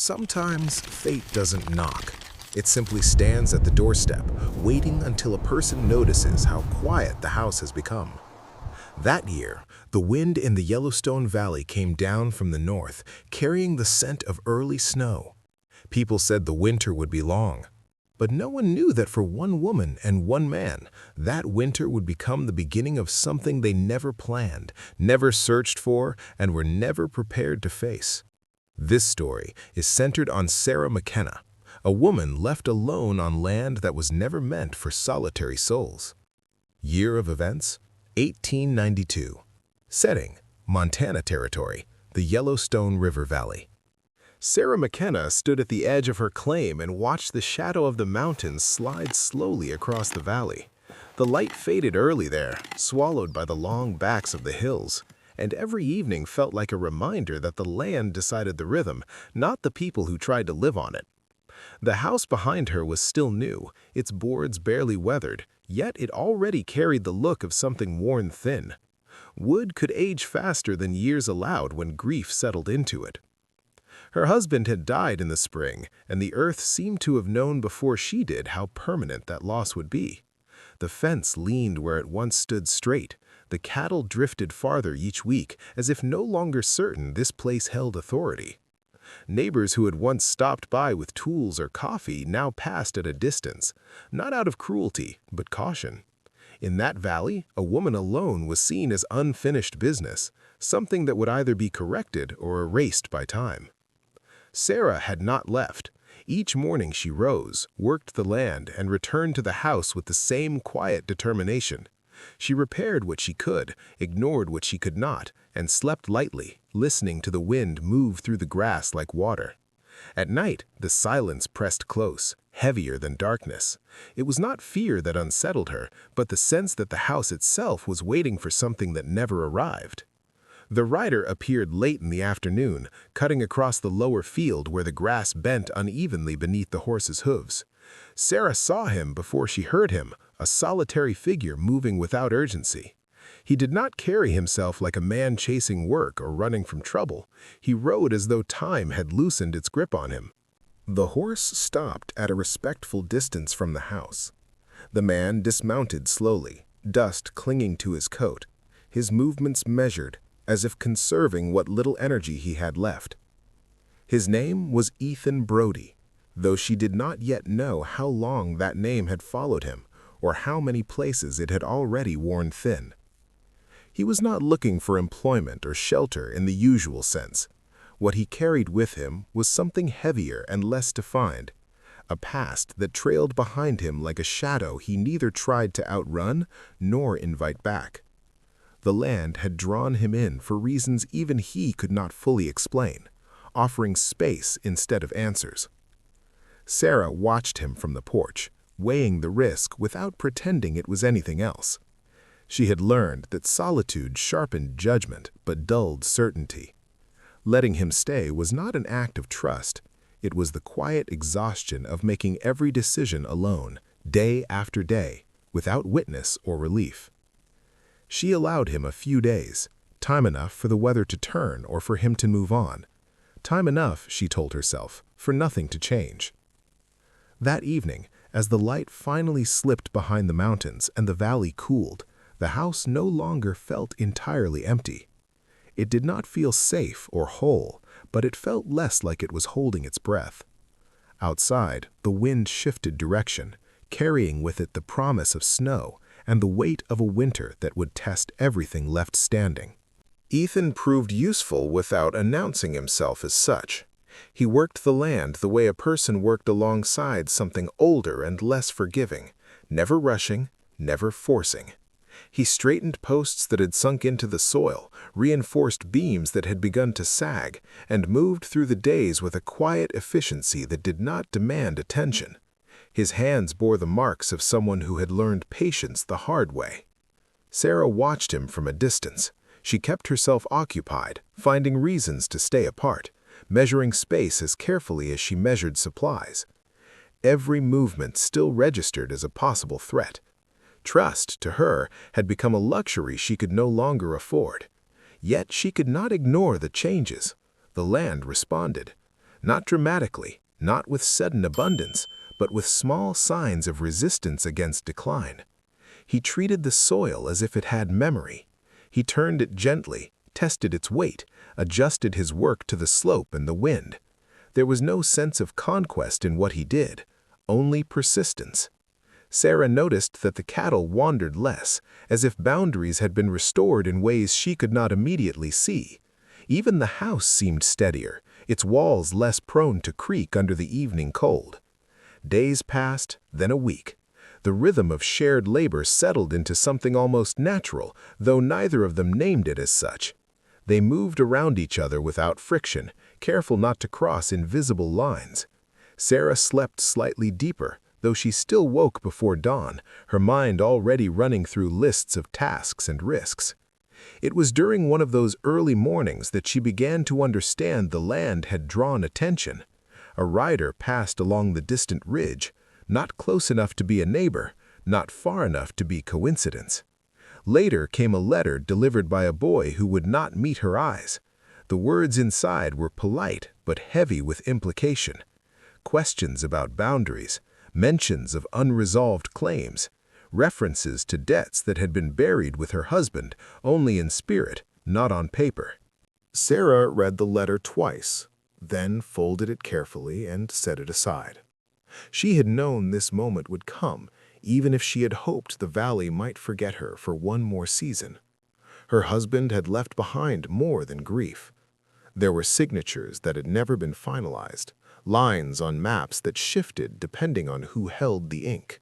Sometimes fate doesn't knock. It simply stands at the doorstep, waiting until a person notices how quiet the house has become. That year, the wind in the Yellowstone Valley came down from the north, carrying the scent of early snow. People said the winter would be long, but no one knew that for one woman and one man, that winter would become the beginning of something they never planned, never searched for, and were never prepared to face. This story is centered on Sarah McKenna, a woman left alone on land that was never meant for solitary souls. Year of events: 1892. Setting: Montana Territory, the Yellowstone River Valley. Sarah McKenna stood at the edge of her claim and watched the shadow of the mountains slide slowly across the valley. The light faded early there, swallowed by the long backs of the hills, and every evening felt like a reminder that the land decided the rhythm, not the people who tried to live on it. The house behind her was still new, its boards barely weathered, yet it already carried the look of something worn thin. Wood could age faster than years allowed when grief settled into it. Her husband had died in the spring, and the earth seemed to have known before she did how permanent that loss would be. The fence leaned where it once stood straight. The cattle drifted farther each week, as if no longer certain this place held authority. Neighbors who had once stopped by with tools or coffee now passed at a distance, not out of cruelty, but caution. In that valley, a woman alone was seen as unfinished business, something that would either be corrected or erased by time. Sarah had not left. Each morning she rose, worked the land, and returned to the house with the same quiet determination. She repaired what she could, ignored what she could not, and slept lightly, listening to the wind move through the grass like water. At night, the silence pressed close, heavier than darkness. It was not fear that unsettled her, but the sense that the house itself was waiting for something that never arrived. The rider appeared late in the afternoon, cutting across the lower field where the grass bent unevenly beneath the horse's hooves. Sarah saw him before she heard him, a solitary figure moving without urgency. He did not carry himself like a man chasing work or running from trouble. He rode as though time had loosened its grip on him. The horse stopped at a respectful distance from the house. The man dismounted slowly, dust clinging to his coat, his movements measured, as if conserving what little energy he had left. His name was Ethan Brody, though she did not yet know how long that name had followed him or how many places it had already worn thin. He was not looking for employment or shelter in the usual sense. What he carried with him was something heavier and less defined, a past that trailed behind him like a shadow he neither tried to outrun nor invite back. The land had drawn him in for reasons even he could not fully explain, offering space instead of answers. Sarah watched him from the porch, weighing the risk without pretending it was anything else. She had learned that solitude sharpened judgment but dulled certainty. Letting him stay was not an act of trust. It was the quiet exhaustion of making every decision alone, day after day, without witness or relief. She allowed him a few days, time enough for the weather to turn or for him to move on. Time enough, she told herself, for nothing to change. That evening, as the light finally slipped behind the mountains and the valley cooled, the house no longer felt entirely empty. It did not feel safe or whole, but it felt less like it was holding its breath. Outside, the wind shifted direction, carrying with it the promise of snow and the weight of a winter that would test everything left standing. Ethan proved useful without announcing himself as such. He worked the land the way a person worked alongside something older and less forgiving, never rushing, never forcing. He straightened posts that had sunk into the soil, reinforced beams that had begun to sag, and moved through the days with a quiet efficiency that did not demand attention. His hands bore the marks of someone who had learned patience the hard way. Sarah watched him from a distance. She kept herself occupied, finding reasons to stay apart, measuring space as carefully as she measured supplies. Every movement still registered as a possible threat. Trust, to her, had become a luxury she could no longer afford. Yet she could not ignore the changes. The land responded. Not dramatically, not with sudden abundance, but with small signs of resistance against decline. He treated the soil as if it had memory. He turned it gently, tested its weight, adjusted his work to the slope and the wind. There was no sense of conquest in what he did, only persistence. Sarah noticed that the cattle wandered less, as if boundaries had been restored in ways she could not immediately see. Even the house seemed steadier, its walls less prone to creak under the evening cold. Days passed, then a week. The rhythm of shared labor settled into something almost natural, though neither of them named it as such. They moved around each other without friction, careful not to cross invisible lines. Sarah slept slightly deeper, though she still woke before dawn, her mind already running through lists of tasks and risks. It was during one of those early mornings that she began to understand the land had drawn attention. A rider passed along the distant ridge, not close enough to be a neighbor, not far enough to be coincidence. Later came a letter delivered by a boy who would not meet her eyes. The words inside were polite but heavy with implication. Questions about boundaries, mentions of unresolved claims, references to debts that had been buried with her husband only in spirit, not on paper. Sarah read the letter twice, then folded it carefully and set it aside. She had known this moment would come, even if she had hoped the valley might forget her for one more season. Her husband had left behind more than grief. There were signatures that had never been finalized, lines on maps that shifted depending on who held the ink.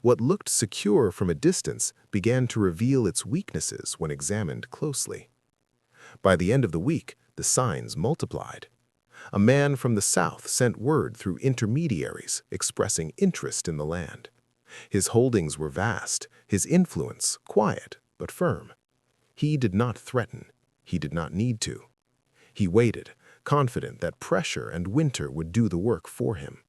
What looked secure from a distance began to reveal its weaknesses when examined closely. By the end of the week, the signs multiplied. A man from the south sent word through intermediaries expressing interest in the land. His holdings were vast, his influence quiet but firm. He did not threaten, he did not need to. He waited, confident that pressure and winter would do the work for him.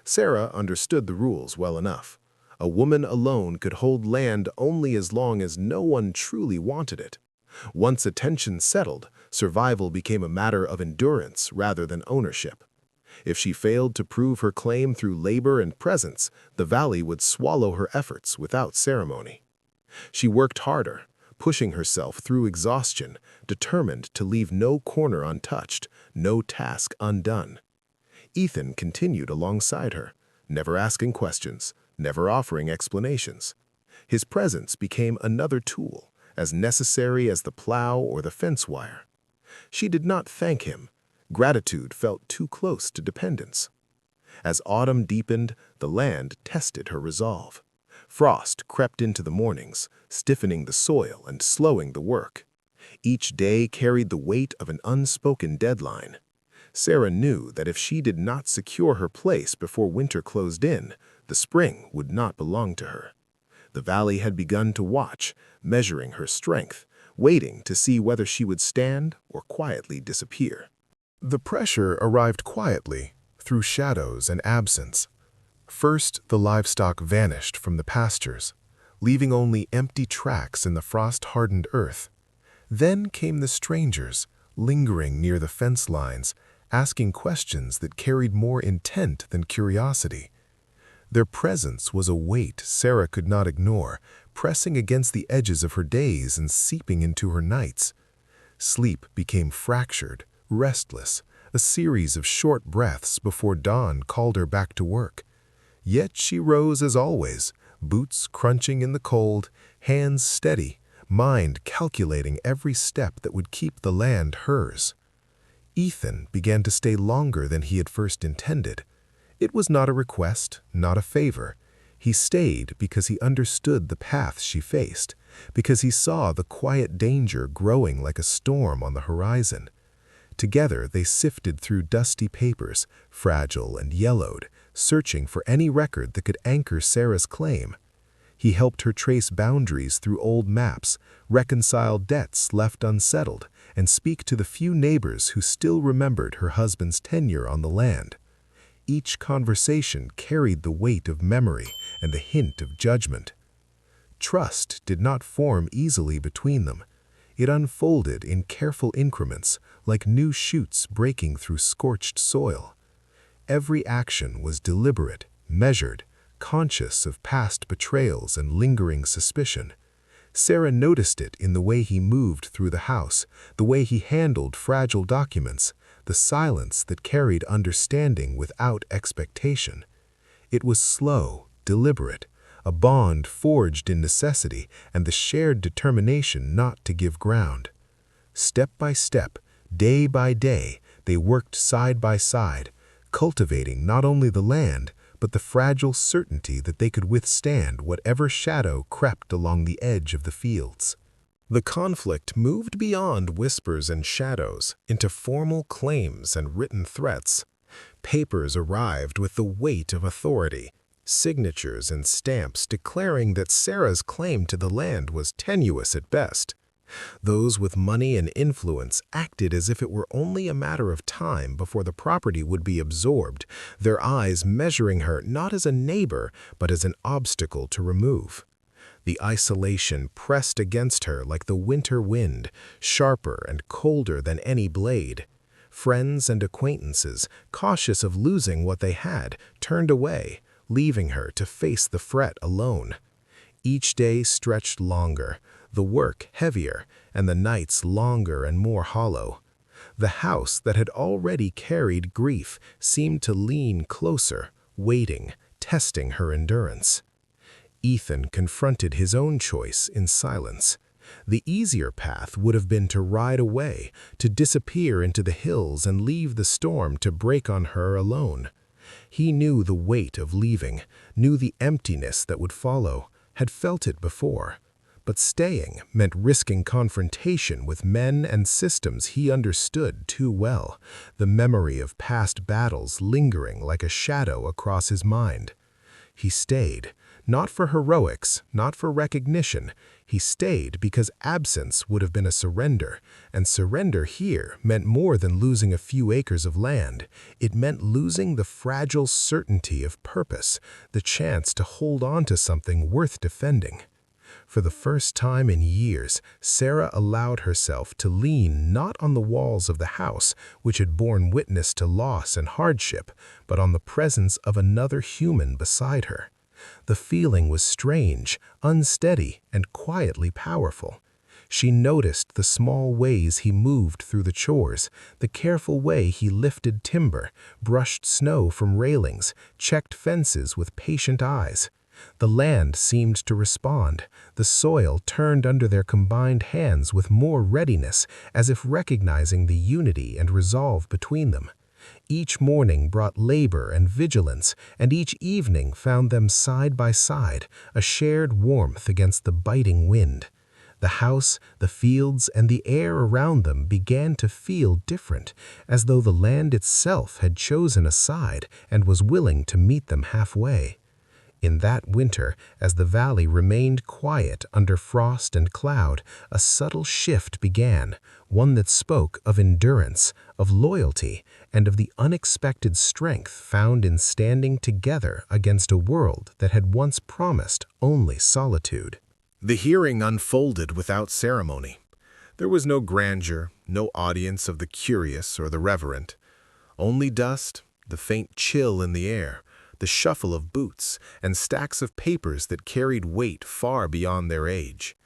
Sarah understood the rules well enough. A woman alone could hold land only as long as no one truly wanted it. Once attention settled, survival became a matter of endurance rather than ownership. If she failed to prove her claim through labor and presence, the valley would swallow her efforts without ceremony. She worked harder, pushing herself through exhaustion, determined to leave no corner untouched, no task undone. Ethan continued alongside her, never asking questions, never offering explanations. His presence became another tool, as necessary as the plow or the fence wire. She did not thank him. Gratitude felt too close to dependence. As autumn deepened, the land tested her resolve. Frost crept into the mornings, stiffening the soil and slowing the work. Each day carried the weight of an unspoken deadline. Sarah knew that if she did not secure her place before winter closed in, the spring would not belong to her. The valley had begun to watch, measuring her strength, waiting to see whether she would stand or quietly disappear. The pressure arrived quietly, through shadows and absence. First, the livestock vanished from the pastures, leaving only empty tracks in the frost-hardened earth. Then came the strangers, lingering near the fence lines, asking questions that carried more intent than curiosity. Their presence was a weight Sarah could not ignore, pressing against the edges of her days and seeping into her nights. Sleep became fractured, restless, a series of short breaths before dawn called her back to work. Yet she rose as always, boots crunching in the cold, hands steady, mind calculating every step that would keep the land hers. Ethan began to stay longer than he had first intended. It was not a request, not a favor. He stayed because he understood the path she faced, because he saw the quiet danger growing like a storm on the horizon. Together they sifted through dusty papers, fragile and yellowed, searching for any record that could anchor Sarah's claim. He helped her trace boundaries through old maps, reconcile debts left unsettled, and speak to the few neighbors who still remembered her husband's tenure on the land. Each conversation carried the weight of memory and the hint of judgment. Trust did not form easily between them. It unfolded in careful increments, like new shoots breaking through scorched soil. Every action was deliberate, measured, conscious of past betrayals and lingering suspicion. Sarah noticed it in the way he moved through the house, the way he handled fragile documents, the silence that carried understanding without expectation. It was slow, deliberate, a bond forged in necessity and the shared determination not to give ground. Step by step, day by day, they worked side by side, cultivating not only the land, but the fragile certainty that they could withstand whatever shadow crept along the edge of the fields. The conflict moved beyond whispers and shadows into formal claims and written threats. Papers arrived with the weight of authority, signatures and stamps declaring that Sarah's claim to the land was tenuous at best. Those with money and influence acted as if it were only a matter of time before the property would be absorbed, their eyes measuring her not as a neighbor, but as an obstacle to remove. The isolation pressed against her like the winter wind, sharper and colder than any blade. Friends and acquaintances, cautious of losing what they had, turned away, leaving her to face the threat alone. Each day stretched longer, the work heavier, and the nights longer and more hollow. The house that had already carried grief seemed to lean closer, waiting, testing her endurance. Ethan confronted his own choice in silence. The easier path would have been to ride away, to disappear into the hills and leave the storm to break on her alone. He knew the weight of leaving, knew the emptiness that would follow, had felt it before. But staying meant risking confrontation with men and systems he understood too well, the memory of past battles lingering like a shadow across his mind. He stayed, not for heroics, not for recognition. He stayed because absence would have been a surrender, and surrender here meant more than losing a few acres of land. It meant losing the fragile certainty of purpose, the chance to hold on to something worth defending. For the first time in years, Sarah allowed herself to lean not on the walls of the house, which had borne witness to loss and hardship, but on the presence of another human beside her. The feeling was strange, unsteady, and quietly powerful. She noticed the small ways he moved through the chores, the careful way he lifted timber, brushed snow from railings, checked fences with patient eyes. The land seemed to respond. The soil turned under their combined hands with more readiness, as if recognizing the unity and resolve between them. Each morning brought labor and vigilance, and each evening found them side by side, a shared warmth against the biting wind. The house, the fields, and the air around them began to feel different, as though the land itself had chosen a side and was willing to meet them halfway. In that winter, as the valley remained quiet under frost and cloud, a subtle shift began, one that spoke of endurance, of loyalty, and of the unexpected strength found in standing together against a world that had once promised only solitude. The hearing unfolded without ceremony. There was no grandeur, no audience of the curious or the reverent. Only dust, the faint chill in the air, the shuffle of boots, and stacks of papers that carried weight far beyond their age.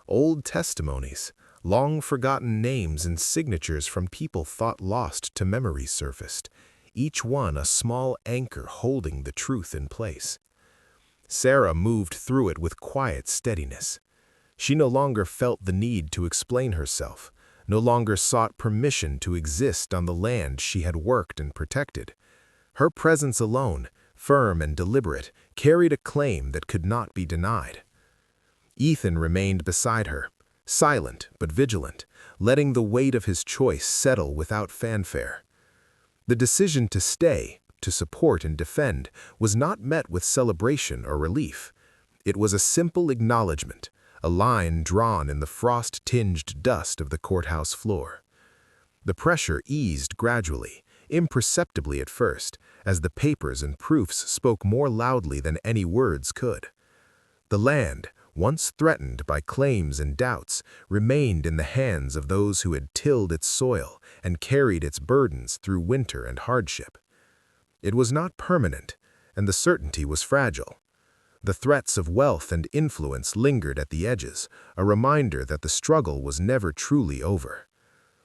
Old testimonies, long-forgotten names and signatures from people thought lost to memory surfaced, each one a small anchor holding the truth in place. Sarah moved through it with quiet steadiness. She no longer felt the need to explain herself, no longer sought permission to exist on the land she had worked and protected. Her presence alone, firm and deliberate, carried a claim that could not be denied. Ethan remained beside her, silent but vigilant, letting the weight of his choice settle without fanfare. The decision to stay, to support and defend, was not met with celebration or relief. It was a simple acknowledgement, a line drawn in the frost-tinged dust of the courthouse floor. The pressure eased gradually, imperceptibly at first, as the papers and proofs spoke more loudly than any words could. The land, once threatened by claims and doubts, remained in the hands of those who had tilled its soil and carried its burdens through winter and hardship. It was not permanent, and the certainty was fragile. The threats of wealth and influence lingered at the edges, a reminder that the struggle was never truly over.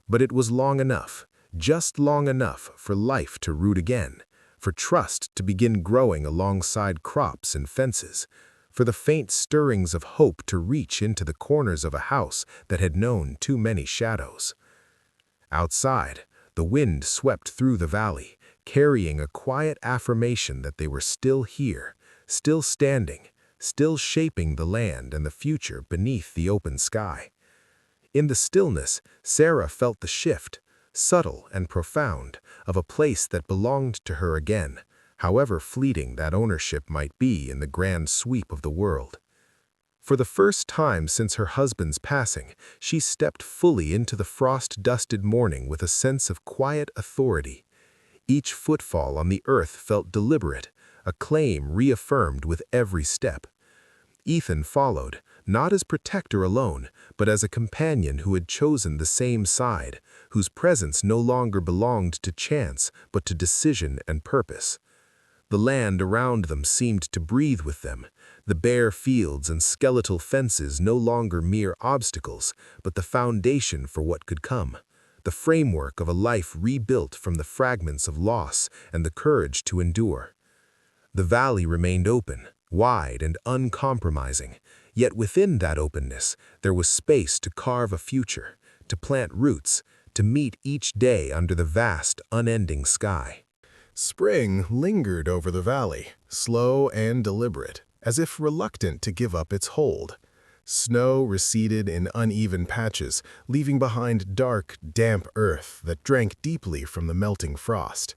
But it was long enough, just long enough for life to root again, for trust to begin growing alongside crops and fences, for the faint stirrings of hope to reach into the corners of a house that had known too many shadows. Outside, the wind swept through the valley, carrying a quiet affirmation that they were still here, still standing, still shaping the land and the future beneath the open sky. In the stillness, Sarah felt the shift, subtle and profound, of a place that belonged to her again, however fleeting that ownership might be in the grand sweep of the world. For the first time since her husband's passing, she stepped fully into the frost-dusted morning with a sense of quiet authority. Each footfall on the earth felt deliberate, a claim reaffirmed with every step. Ethan followed, not as protector alone, but as a companion who had chosen the same side, whose presence no longer belonged to chance but to decision and purpose. The land around them seemed to breathe with them, the bare fields and skeletal fences no longer mere obstacles, but the foundation for what could come, the framework of a life rebuilt from the fragments of loss and the courage to endure. The valley remained open, wide and uncompromising, yet within that openness there was space to carve a future, to plant roots, to meet each day under the vast, unending sky. Spring lingered over the valley, slow and deliberate, as if reluctant to give up its hold. Snow receded in uneven patches, leaving behind dark, damp earth that drank deeply from the melting frost.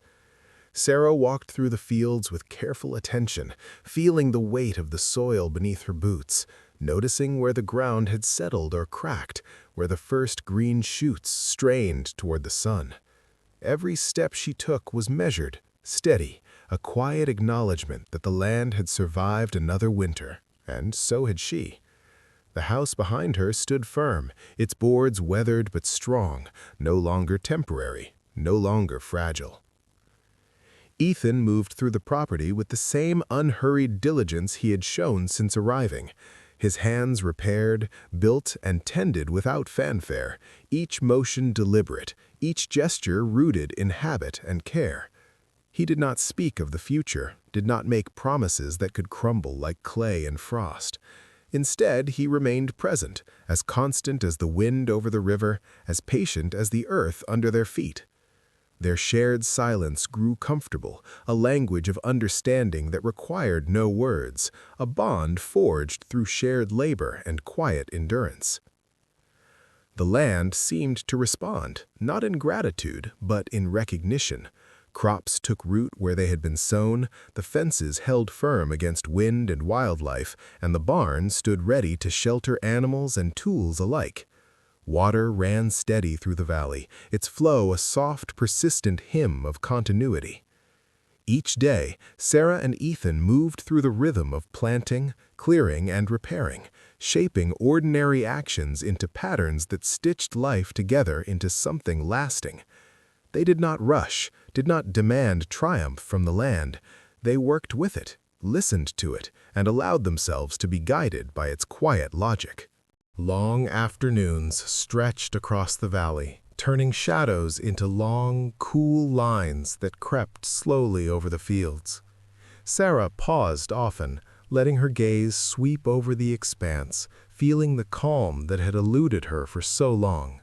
Sarah walked through the fields with careful attention, feeling the weight of the soil beneath her boots, noticing where the ground had settled or cracked, where the first green shoots strained toward the sun. Every step she took was measured, steady, a quiet acknowledgement that the land had survived another winter, and so had she. The house behind her stood firm, its boards weathered but strong, no longer temporary, no longer fragile. Ethan moved through the property with the same unhurried diligence he had shown since arriving, his hands repaired, built, and tended without fanfare, each motion deliberate, each gesture rooted in habit and care. He did not speak of the future, did not make promises that could crumble like clay and frost. Instead, he remained present, as constant as the wind over the river, as patient as the earth under their feet. Their shared silence grew comfortable, a language of understanding that required no words, a bond forged through shared labor and quiet endurance. The land seemed to respond, not in gratitude, but in recognition. Crops took root where they had been sown, the fences held firm against wind and wildlife, and the barn stood ready to shelter animals and tools alike. Water ran steady through the valley, its flow a soft, persistent hymn of continuity. Each day, Sarah and Ethan moved through the rhythm of planting, clearing, and repairing, shaping ordinary actions into patterns that stitched life together into something lasting. They did not rush, did not demand triumph from the land. They worked with it, listened to it, and allowed themselves to be guided by its quiet logic. Long afternoons stretched across the valley, turning shadows into long, cool lines that crept slowly over the fields. Sarah paused often, letting her gaze sweep over the expanse, feeling the calm that had eluded her for so long.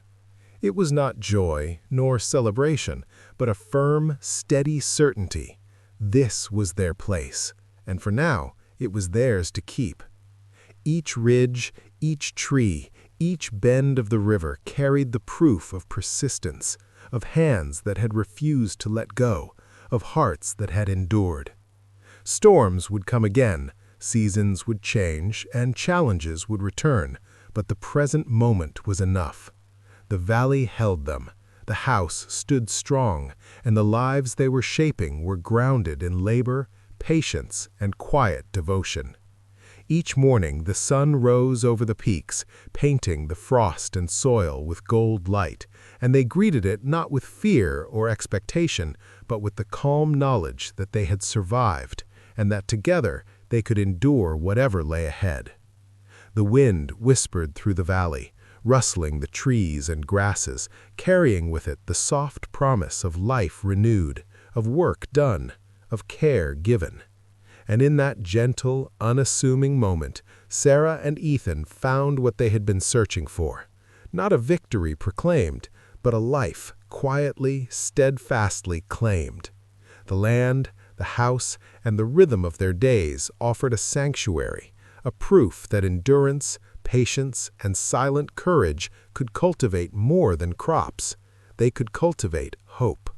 It was not joy nor celebration, but a firm, steady certainty. This was their place, and for now, it was theirs to keep. Each ridge, each tree, each bend of the river carried the proof of persistence, of hands that had refused to let go, of hearts that had endured. Storms would come again, seasons would change, and challenges would return, but the present moment was enough. The valley held them, the house stood strong, and the lives they were shaping were grounded in labor, patience, and quiet devotion. Each morning the sun rose over the peaks, painting the frost and soil with gold light, and they greeted it not with fear or expectation, but with the calm knowledge that they had survived, and that together they could endure whatever lay ahead. The wind whispered through the valley, rustling the trees and grasses, carrying with it the soft promise of life renewed, of work done, of care given. And in that gentle, unassuming moment, Sarah and Ethan found what they had been searching for. Not a victory proclaimed, but a life quietly, steadfastly claimed. The land, the house, and the rhythm of their days offered a sanctuary, a proof that endurance, patience, and silent courage could cultivate more than crops. They could cultivate hope.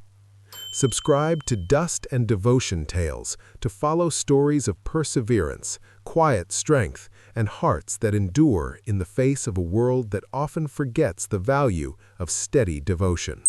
Subscribe to Dust and Devotion Tales to follow stories of perseverance, quiet strength, and hearts that endure in the face of a world that often forgets the value of steady devotion.